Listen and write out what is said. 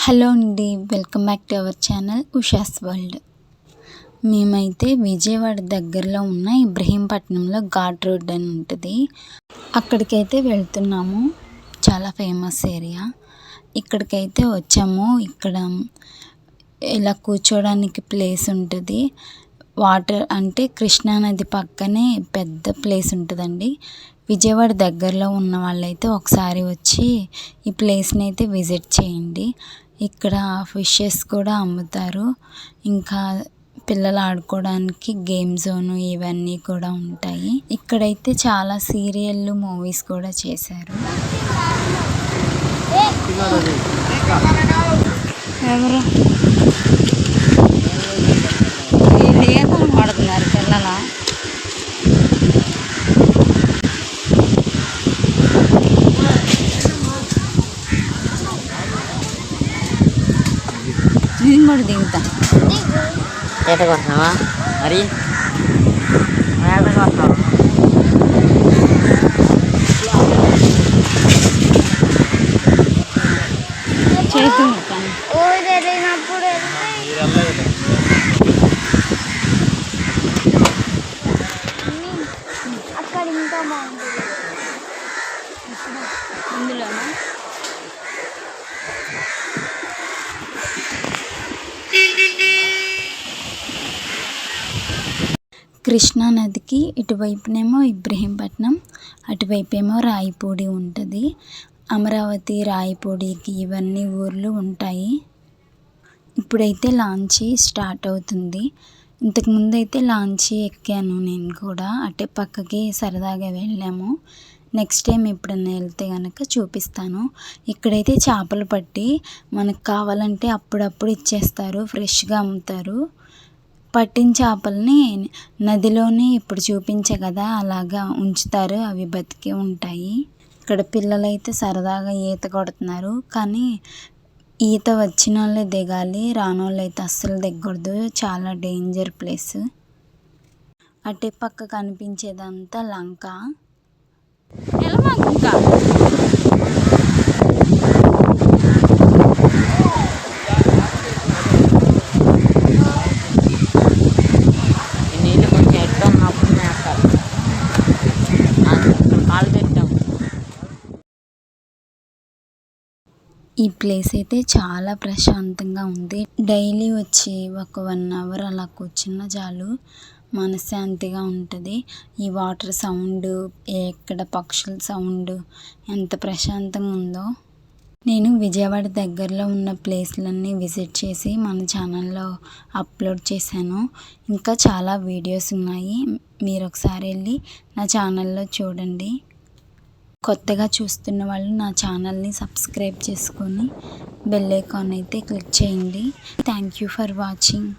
Hello అండి, welcome back to our channel Usha's world. మేమైతే విజయవాడ దగ్గరలో ఉన్న ఇబ్రహీంపట్నంలో ఘాట్ రోడ్ అని ఉంటుంది, అక్కడికైతే వెళ్తున్నాము. చాలా ఫేమస్ ఏరియా. ఇక్కడికైతే వచ్చాము. ఇక్కడ ఇలా కూర్చోడానికి ప్లేస్ ఉంటుంది. వాటర్ అంటే కృష్ణానది పక్కనే పెద్ద ప్లేస్ ఉంటుందండి. విజయవాడ దగ్గరలో ఉన్న వాళ్ళైతే ఒకసారి వచ్చి ఈ ప్లేస్ని అయితే విజిట్ చేయండి. ఇక్కడ ఫిషెస్ కూడా అమ్ముతారు. ఇంకా పిల్లలు ఆడుకోవడానికి గేమ్ జోను ఇవన్నీ కూడా ఉంటాయి. ఇక్కడైతే చాలా సీరియళ్ళు మూవీస్ కూడా చేశారు. ఎవరు పడుతున్నారు పిల్లల? నేను కూడా దిగుతా. కొడుతున్నావా మరి? కొడుతున్నావా? చేస్తున్నాను. అక్కడ ఇంకా బాగుంటుంది. ఇందులోనా? కృష్ణానదికి ఇటువైపునేమో ఇబ్రహీంపట్నం, అటువైపేమో రాయపూడి ఉంటుంది. అమరావతి, రాయపూడికి ఇవన్నీ ఊర్లు ఉంటాయి. ఇప్పుడైతే లాంచీ స్టార్ట్ అవుతుంది. ఇంతకుముందు అయితే లాంచీ ఎక్కాను నేను కూడా. అటే పక్కకి సరదాగా వెళ్ళాము. నెక్స్ట్ టైం ఎప్పుడన్నా వెళ్తే కనుక చూపిస్తాను. ఇక్కడైతే చేపలు పట్టి మనకు కావాలంటే అప్పుడప్పుడు ఇచ్చేస్తారు, ఫ్రెష్గా అమ్ముతారు. పట్టిన చేపల్ని నదిలోనే ఇప్పుడు చూపించే కదా అలాగా ఉంచుతారు, అవి బతికే ఉంటాయి. ఇక్కడ పిల్లలైతే సరదాగా ఈత కొడుతున్నారు. కానీ ఈత వచ్చిన వాళ్ళే దిగాలి, రానోళ్ళు అయితే అస్సలు దిగకూడదు. చాలా డేంజర్ ప్లేస్. అటే పక్క కనిపించేదంతా లంక. ఇంకా ఈ ప్లేస్ అయితే చాలా ప్రశాంతంగా ఉంది. డైలీ వచ్చి ఒక 1 అవర్ అలా కూర్చున్న చాలు, మనశ్శాంతిగా ఉంటుంది. ఈ వాటర్ సౌండ్, ఎక్కడ పక్షుల సౌండ్ ఎంత ప్రశాంతంగా ఉందో. నేను విజయవాడ దగ్గరలో ఉన్న ప్లేస్లన్నీ విజిట్ చేసి మన ఛానల్లో అప్లోడ్ చేశాను. ఇంకా చాలా వీడియోస్ ఉన్నాయి, మీరు ఒకసారి వెళ్ళి నా ఛానల్లో చూడండి. కొత్తగా చూస్తున్న వాళ్ళు నా ఛానల్ని సబ్స్క్రైబ్ చేసుకొని బెల్ ఐకాన్ అయితే క్లిక్ చేయండి. Thank you for watching.